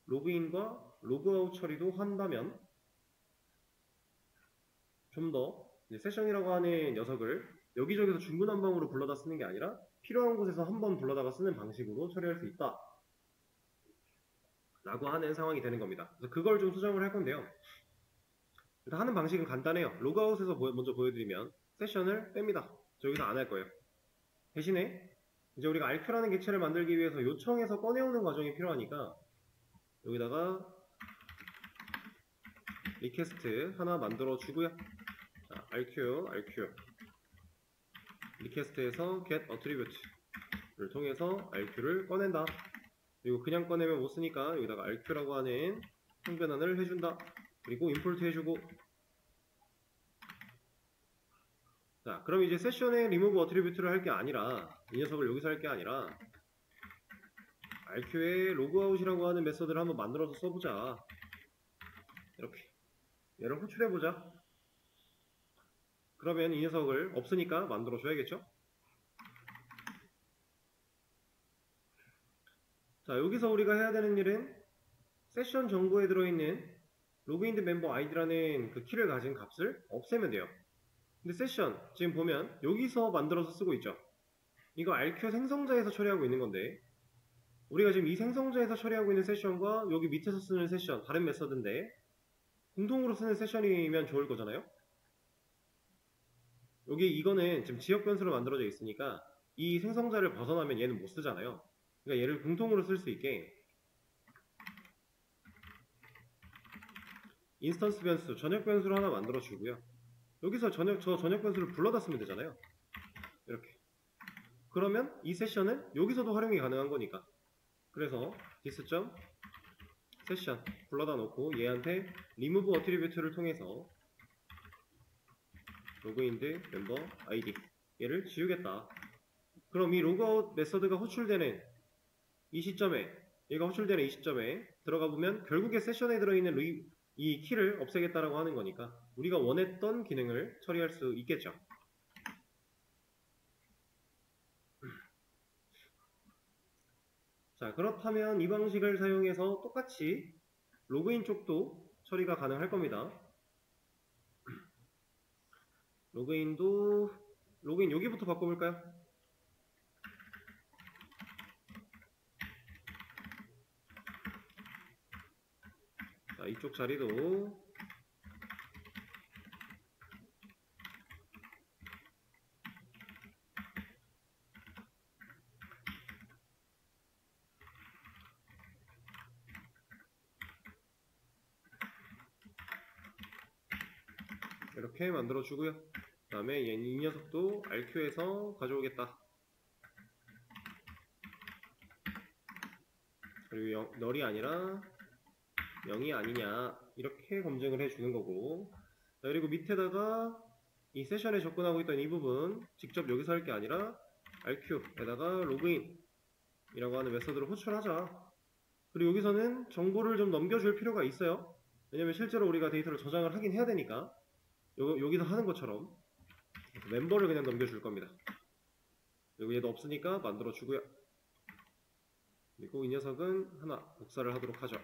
로그인과 로그아웃 처리도 한다면 좀 더 세션이라고 하는 녀석을 여기저기서 중구난방으로 불러다 쓰는 게 아니라 필요한 곳에서 한번 불러다가 쓰는 방식으로 처리할 수 있다 라고 하는 상황이 되는 겁니다. 그래서 그걸 좀 수정을 할 건데요. 일단 하는 방식은 간단해요. 로그아웃에서 먼저 보여드리면 세션을 뺍니다. 저 여기서 안 할 거예요. 대신에 이제 우리가 RQ라는 객체를 만들기 위해서 요청해서 꺼내오는 과정이 필요하니까 여기다가 리퀘스트 하나 만들어 주고요. 자, RQ 리퀘스트에서 get attribute를 통해서 RQ를 꺼낸다. 그리고 그냥 꺼내면 못 쓰니까 여기다가 RQ라고 하는 항변환을 해준다. 그리고 임포트 해주고. 자, 그럼 이제 세션에 remove attribute를 할 게 아니라, 이 녀석을 여기서 할 게 아니라 RQ에 logout이라고 하는 메서드를 한번 만들어서 써보자. 이렇게 얘를 호출해보자. 그러면 이 녀석을 없으니까 만들어줘야겠죠? 자, 여기서 우리가 해야 되는 일은 세션 정보에 들어있는 로그인드 멤버 아이디라는 그 키를 가진 값을 없애면 돼요. 근데 세션 지금 보면 여기서 만들어서 쓰고 있죠. 이거 RQ 생성자에서 처리하고 있는 건데 우리가 지금 이 생성자에서 처리하고 있는 세션과 여기 밑에서 쓰는 세션 다른 메서드인데 공통으로 쓰는 세션이면 좋을 거잖아요. 여기 이거는 지금 지역 변수로 만들어져 있으니까 이 생성자를 벗어나면 얘는 못 쓰잖아요. 그러니까 얘를 공통으로 쓸 수 있게 인스턴스 변수, 전역 변수를 하나 만들어 주고요. 여기서 저 전역 변수를 불러다 쓰면 되잖아요. 이렇게. 그러면 이 세션은 여기서도 활용이 가능한 거니까. 그래서 this.session 불러다 놓고 얘한테 remove attribute를 통해서 로그인드 멤버 아이디 얘를 지우겠다. 그럼 이 로그아웃 메서드가 호출되는 이 시점에 얘가 호출되는 이 시점에 들어가 보면 결국에 세션에 들어있는 이 키를 없애겠다라고 하는 거니까 우리가 원했던 기능을 처리할 수 있겠죠. 자, 그렇다면 이 방식을 사용해서 똑같이 로그인 쪽도 처리가 가능할 겁니다. 로그인 여기부터 바꿔볼까요? 자, 이쪽 자리도 이렇게 만들어 주고요. 그 다음에 이 녀석도 RQ에서 가져오겠다. 그리고 널이 아니라 0이 아니냐 이렇게 검증을 해주는 거고. 자, 그리고 밑에다가 이 세션에 접근하고 있던 이 부분 직접 여기서 할 게 아니라 RQ에다가 로그인 이라고 하는 메서드를 호출하자. 그리고 여기서는 정보를 좀 넘겨줄 필요가 있어요. 왜냐면 실제로 우리가 데이터를 저장을 하긴 해야 되니까 여기서 하는 것처럼 멤버를 그냥 넘겨줄 겁니다. 그리고 얘도 없으니까 만들어 주고요. 그리고 이 녀석은 하나 복사를 하도록 하죠.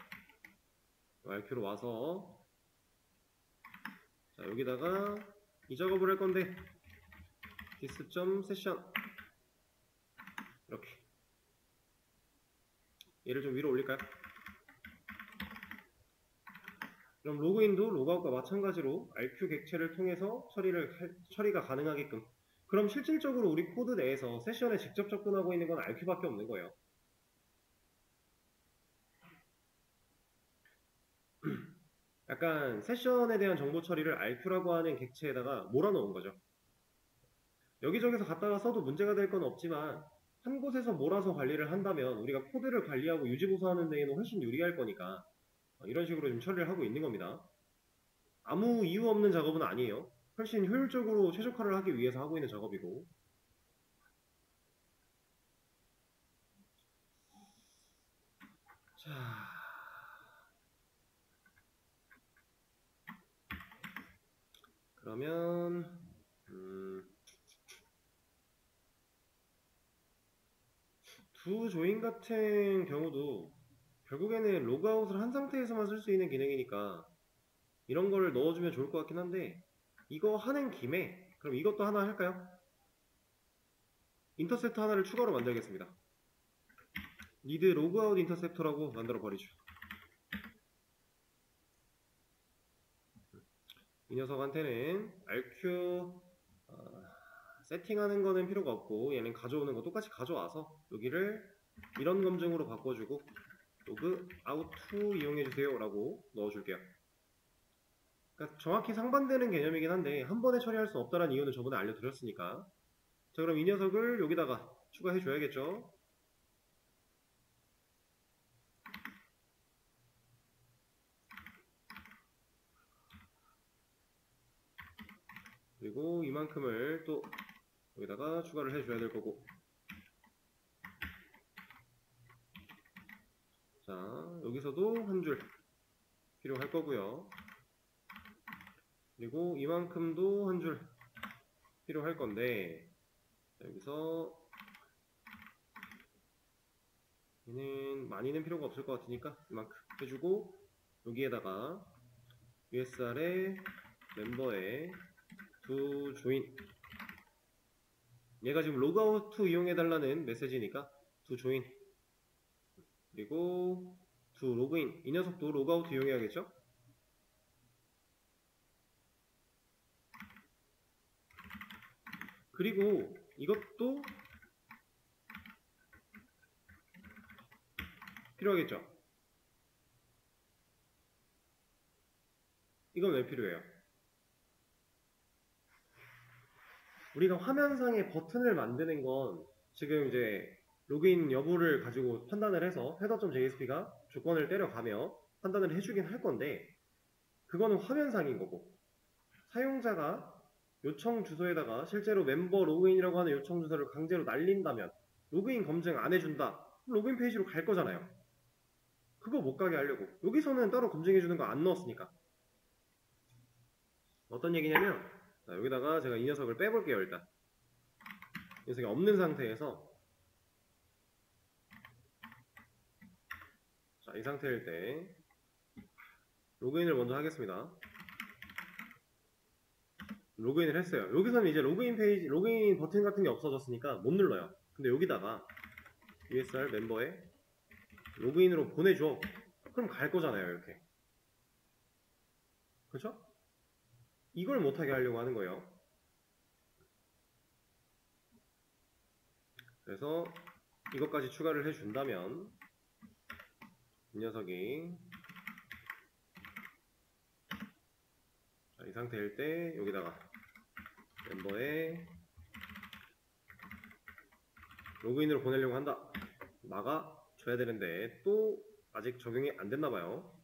RQ로 와서 자, 여기다가 이 작업을 할 건데 this.session 이렇게 얘를 좀 위로 올릴까요? 그럼 로그인도 로그아웃과 마찬가지로 RQ 객체를 통해서 처리가 가능하게끔. 그럼 실질적으로 우리 코드 내에서 세션에 직접 접근하고 있는 건 RQ밖에 없는 거예요. 약간 세션에 대한 정보 처리를 RQ라고 하는 객체에다가 몰아넣은 거죠. 여기저기서 갖다가 써도 문제가 될 건 없지만 한 곳에서 몰아서 관리를 한다면 우리가 코드를 관리하고 유지보수하는 데에는 훨씬 유리할 거니까 이런 식으로 좀 처리를 하고 있는 겁니다. 아무 이유 없는 작업은 아니에요. 훨씬 효율적으로 최적화를 하기 위해서 하고 있는 작업이고. 자, 그러면 두 조인 같은 경우도 결국에는 로그아웃을 한 상태에서만 쓸 수 있는 기능이니까 이런 거를 넣어주면 좋을 것 같긴 한데 이거 하는 김에 그럼 이것도 하나 할까요? 인터셉터 하나를 추가로 만들겠습니다. need logout 인터셉터라고 만들어 버리죠. 이 녀석한테는 RQ 세팅하는 거는 필요가 없고 얘는 가져오는 거 똑같이 가져와서 여기를 이런 검증으로 바꿔주고 로그 아웃2 이용해주세요 라고 넣어줄게요. 그러니까 정확히 상반되는 개념이긴 한데 한 번에 처리할 수 없다는 이유는 저번에 알려드렸으니까. 자, 그럼 이 녀석을 여기다가 추가해줘야겠죠. 그리고 이만큼을 또 여기다가 추가를 해줘야 될 거고. 자, 여기서도 한 줄 필요할 거고요. 그리고 이만큼도 한 줄 필요할 건데, 자, 여기서 얘는 많이는 필요가 없을 것 같으니까 이만큼 해주고, 여기에다가 USR의 멤버에 두 조인, 얘가 지금 로그아웃 이용해달라는 메시지니까 두 조인, 그리고 두 로그인, 이 녀석도 로그아웃 이용해야겠죠? 그리고 이것도 필요하겠죠? 이건 왜 필요해요? 우리가 화면상에 버튼을 만드는 건 지금 이제 로그인 여부를 가지고 판단을 해서 header.jsp가 조건을 때려가며 판단을 해주긴 할 건데, 그거는 화면상인 거고, 사용자가 요청 주소에다가 실제로 멤버 로그인이라고 하는 요청 주소를 강제로 날린다면 로그인 검증 안 해준다, 로그인 페이지로 갈 거잖아요. 그거 못 가게 하려고 여기서는 따로 검증해주는 거 안 넣었으니까. 어떤 얘기냐면, 자, 여기다가 제가 이 녀석을 빼볼게요. 일단 이 녀석이 없는 상태에서, 자, 이 상태일 때 로그인을 먼저 하겠습니다. 로그인을 했어요. 여기서는 이제 로그인 페이지, 로그인 버튼 같은 게 없어졌으니까 못 눌러요. 근데 여기다가 USR 멤버에 로그인으로 보내줘. 그럼 갈 거잖아요. 이렇게. 그렇죠? 이걸 못하게 하려고 하는 거예요. 그래서 이것까지 추가를 해준다면 이 녀석이, 자, 이 상태일 때 여기다가 멤버에 로그인으로 보내려고 한다. 막아줘야 되는데 또 아직 적용이 안 됐나봐요.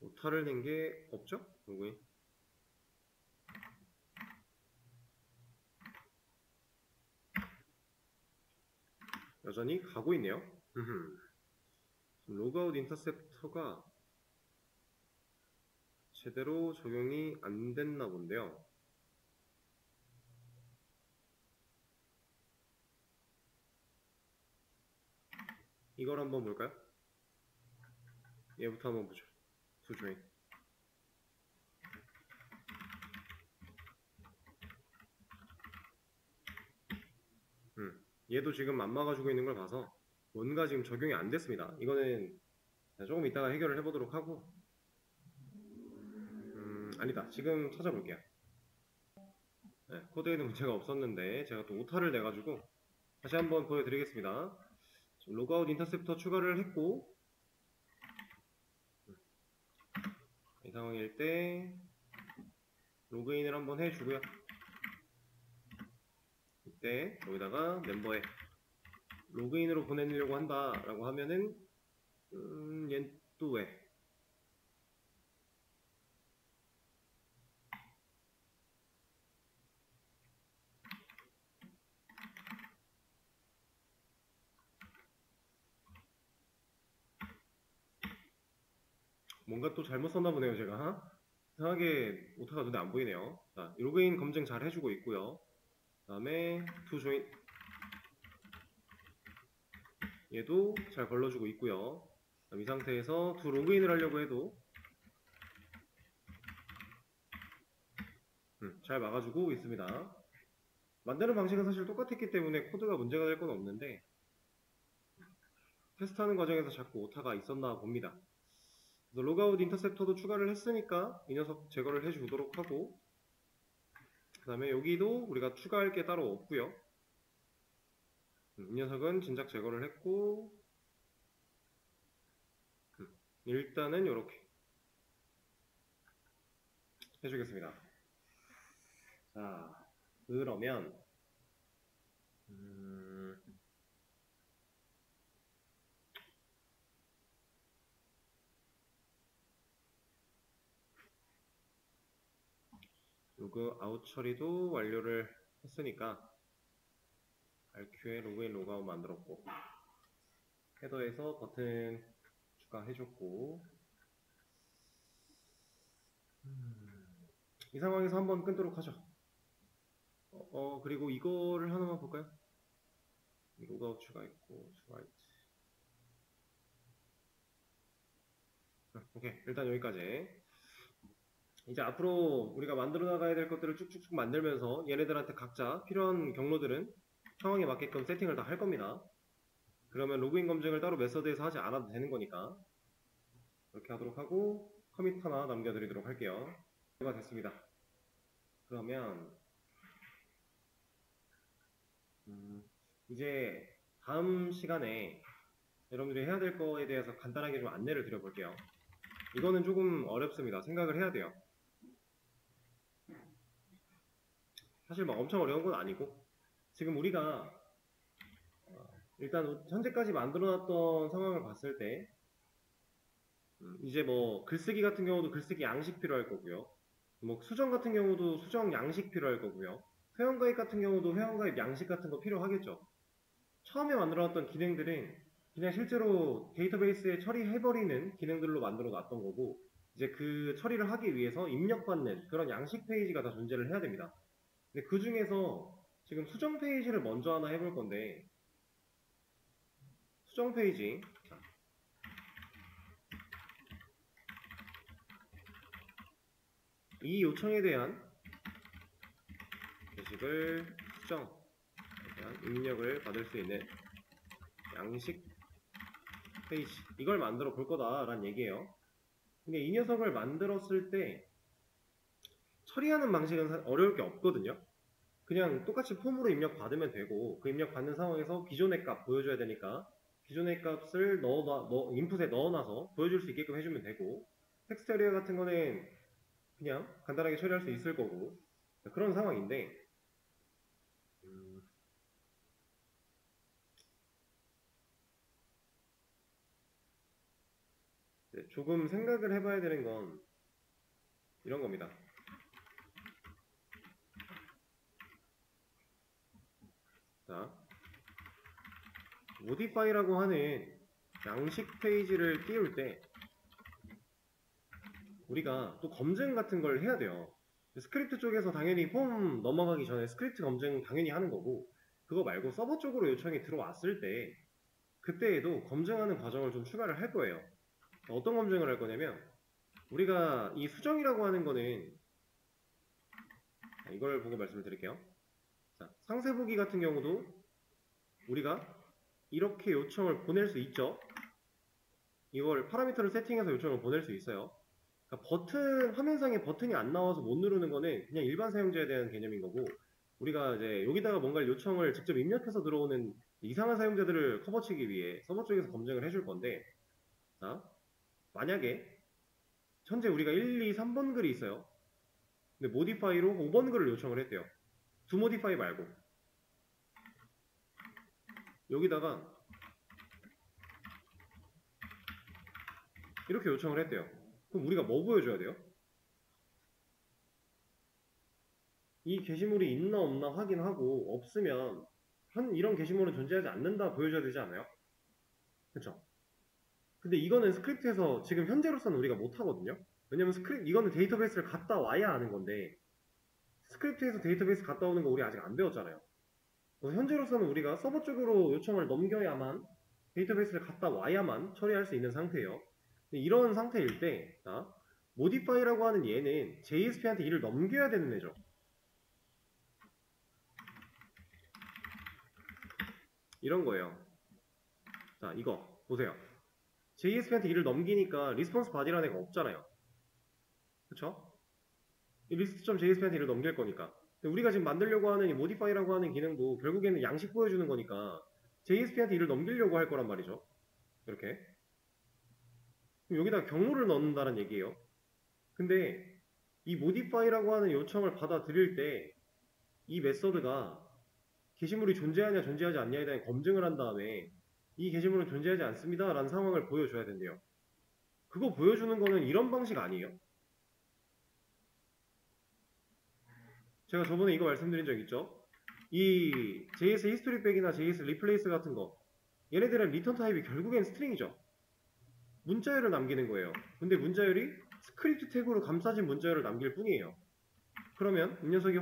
오타를 낸 게 없죠? 로그인. 여전히 가고 있네요. 로그아웃 인터셉터가 제대로 적용이 안 됐나 본데요. 이걸 한번 볼까요? 얘부터 한번 보죠. 두 조인. 얘도 지금 안 막아주고 있는 걸 봐서 뭔가 지금 적용이 안 됐습니다. 이거는 조금 이따가 해결을 해보도록 하고, 아니다. 지금 찾아볼게요. 네, 코드에는 문제가 없었는데 제가 또 오타를 내가지고 다시 한번 보여드리겠습니다. 로그아웃 인터셉터 추가를 했고, 이 상황일 때 로그인을 한번 해주고요. 이때 여기다가 멤버에 로그인으로 보내려고 한다 라고 하면은 얘는 또 왜? 뭔가 또 잘못 썼나 보네요. 제가 이상하게 오타가 눈에 안 보이네요. 자, 로그인 검증 잘 해주고 있고요. 그 다음에 to join, 얘도 잘 걸러주고 있고요. 이 상태에서 to 로그인을 하려고 해도 잘 막아주고 있습니다. 만드는 방식은 사실 똑같았기 때문에 코드가 문제가 될 건 없는데 테스트하는 과정에서 자꾸 오타가 있었나 봅니다. 그래서 로그아웃 인터셉터도 추가를 했으니까 이 녀석 제거를 해주도록 하고, 그 다음에 여기도 우리가 추가할 게 따로 없고요. 이 녀석은 진작 제거를 했고, 일단은 이렇게 해주겠습니다. 자, 그러면 로그아웃 처리도 완료를 했으니까 RQ에 로그인 로그아웃 만들었고, 헤더에서 버튼 추가해줬고, 이 상황에서 한번 끊도록 하죠. 그리고 이거를 하나만 볼까요? 로그아웃 추가했고, 라이트. 오케이, 일단 여기까지. 이제 앞으로 우리가 만들어 나가야 될 것들을 쭉쭉쭉 만들면서 얘네들한테 각자 필요한 경로들은 상황에 맞게끔 세팅을 다 할 겁니다. 그러면 로그인 검증을 따로 메서드에서 하지 않아도 되는 거니까 그렇게 하도록 하고 커밋 하나 남겨드리도록 할게요. 가 됐습니다. 그러면 이제 다음 시간에 여러분들이 해야 될 거에 대해서 간단하게 좀 안내를 드려볼게요. 이거는 조금 어렵습니다. 생각을 해야 돼요. 사실 막 엄청 어려운 건 아니고, 지금 우리가 일단 현재까지 만들어놨던 상황을 봤을 때 이제 뭐 글쓰기 같은 경우도 글쓰기 양식 필요할 거고요, 뭐 수정 같은 경우도 수정 양식 필요할 거고요, 회원가입 같은 경우도 회원가입 양식 같은 거 필요하겠죠. 처음에 만들어놨던 기능들은 그냥 실제로 데이터베이스에 처리해버리는 기능들로 만들어 놨던 거고, 이제 그 처리를 하기 위해서 입력받는 그런 양식 페이지가 다 존재를 해야 됩니다. 근데 그 중에서 지금 수정 페이지를 먼저 하나 해볼 건데, 수정 페이지, 이 요청에 대한 게시글 수정에 대한 입력을 받을 수 있는 양식 페이지, 이걸 만들어 볼 거다라는 얘기예요. 근데 이 녀석을 만들었을 때 처리하는 방식은 어려울 게 없거든요. 그냥 똑같이 폼으로 입력 받으면 되고, 그 입력 받는 상황에서 기존의 값 보여줘야 되니까 기존의 값을 인풋에 넣어놔서 보여줄 수 있게끔 해주면 되고, 텍스트 에리어 같은 거는 그냥 간단하게 처리할 수 있을 거고, 그런 상황인데, 조금 생각을 해봐야 되는 건 이런 겁니다. 자, modify라고 하는 양식 페이지를 띄울 때 우리가 또 검증 같은 걸 해야 돼요. 스크립트 쪽에서 당연히 폼 넘어가기 전에 스크립트 검증 당연히 하는 거고, 그거 말고 서버 쪽으로 요청이 들어왔을 때 그때에도 검증하는 과정을 좀 추가를 할 거예요. 어떤 검증을 할 거냐면, 우리가 이 수정이라고 하는 거는, 이걸 보고 말씀을 드릴게요. 자, 상세 보기 같은 경우도 우리가 이렇게 요청을 보낼 수 있죠. 이걸 파라미터를 세팅해서 요청을 보낼 수 있어요. 그러니까 화면상에 버튼이 안 나와서 못 누르는 거는 그냥 일반 사용자에 대한 개념인 거고, 우리가 이제 여기다가 뭔가 요청을 직접 입력해서 들어오는 이상한 사용자들을 커버치기 위해 서버 쪽에서 검증을 해줄 건데, 자, 만약에 현재 우리가 1, 2, 3번 글이 있어요. 근데 모디파이로 5번 글을 요청을 했대요. 두 모디파이 말고 여기다가 이렇게 요청을 했대요. 그럼 우리가 뭐 보여줘야 돼요? 이 게시물이 있나 없나 확인하고, 없으면 이런 게시물은 존재하지 않는다 보여줘야 되지 않아요? 그쵸? 근데 이거는 스크립트에서 지금 현재로서는 우리가 못하거든요. 왜냐면 이거는 데이터베이스를 갔다 와야 하는 건데, 스크립트에서 데이터베이스 갔다 오는 거 우리 아직 안 배웠잖아요. 그래서 현재로서는 우리가 서버 쪽으로 요청을 넘겨야만, 데이터베이스를 갔다 와야만 처리할 수 있는 상태예요. 이런 상태일 때, modify라고 하는 얘는 JSP한테 일을 넘겨야 되는 애죠. 이런 거예요. 자, 이거 보세요. JSP한테 일을 넘기니까 리스폰스 바디라는 애가 없잖아요. 그쵸? 이 리스트.jsp한테 일을 넘길 거니까. 근데 우리가 지금 만들려고 하는 이 modify라고 하는 기능도 결국에는 양식 보여주는 거니까 JSP한테 일을 넘기려고 할 거란 말이죠. 이렇게. 그럼 여기다 경로를 넣는다는 얘기예요. 근데 이 modify라고 하는 요청을 받아들일 때 이 메서드가 게시물이 존재하냐 존재하지 않냐에 대한 검증을 한 다음에 이 게시물은 존재하지 않습니다 라는 상황을 보여줘야 된대요. 그거 보여주는 거는 이런 방식 아니에요? 제가 저번에 이거 말씀드린 적 있죠? 이 JS 히스토리백이나 JS 리플레이스 같은 거 얘네들은 리턴 타입이 결국엔 스트링이죠. 문자열을 남기는 거예요. 근데 문자열이 스크립트 태그로 감싸진 문자열을 남길 뿐이에요. 그러면 이 녀석이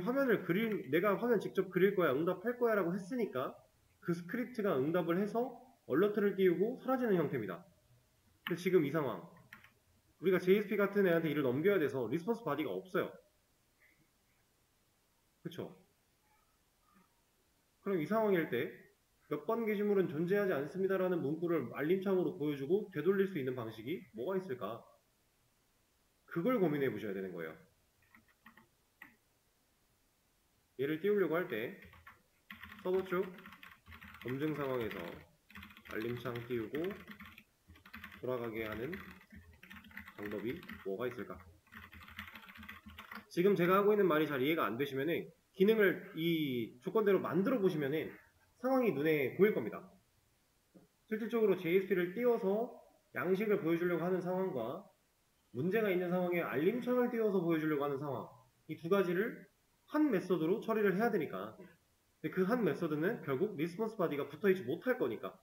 내가 화면 직접 그릴 거야, 응답할 거야 라고 했으니까 그 스크립트가 응답을 해서 얼러트를 띄우고 사라지는 형태입니다. 근데 지금 이 상황, 우리가 JSP 같은 애한테 일을 넘겨야 돼서 리스폰스 바디가 없어요. 그쵸? 그럼 이 상황일 때 몇 번 게시물은 존재하지 않습니다라는 문구를 알림창으로 보여주고 되돌릴 수 있는 방식이 뭐가 있을까? 그걸 고민해 보셔야 되는 거예요. 얘를 띄우려고 할 때 서버 쪽 검증 상황에서 알림창 띄우고 돌아가게 하는 방법이 뭐가 있을까? 지금 제가 하고 있는 말이 잘 이해가 안 되시면은 기능을 이 조건대로 만들어 보시면은 상황이 눈에 보일 겁니다. 실질적으로 JSP를 띄워서 양식을 보여주려고 하는 상황과 문제가 있는 상황에 알림창을 띄워서 보여주려고 하는 상황, 이 두 가지를 한 메서드로 처리를 해야 되니까. 근데 그 한 메서드는 결국 리스폰스 바디가 붙어있지 못할 거니까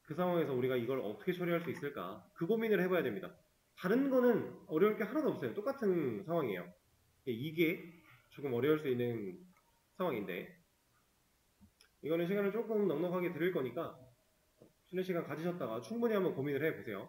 그 상황에서 우리가 이걸 어떻게 처리할 수 있을까, 그 고민을 해봐야 됩니다. 다른 거는 어려울 게 하나도 없어요. 똑같은 상황이에요. 이게 조금 어려울 수 있는 상황인데, 이거는 시간을 조금 넉넉하게 드릴 거니까 쉬는 시간 가지셨다가 충분히 한번 고민을 해보세요.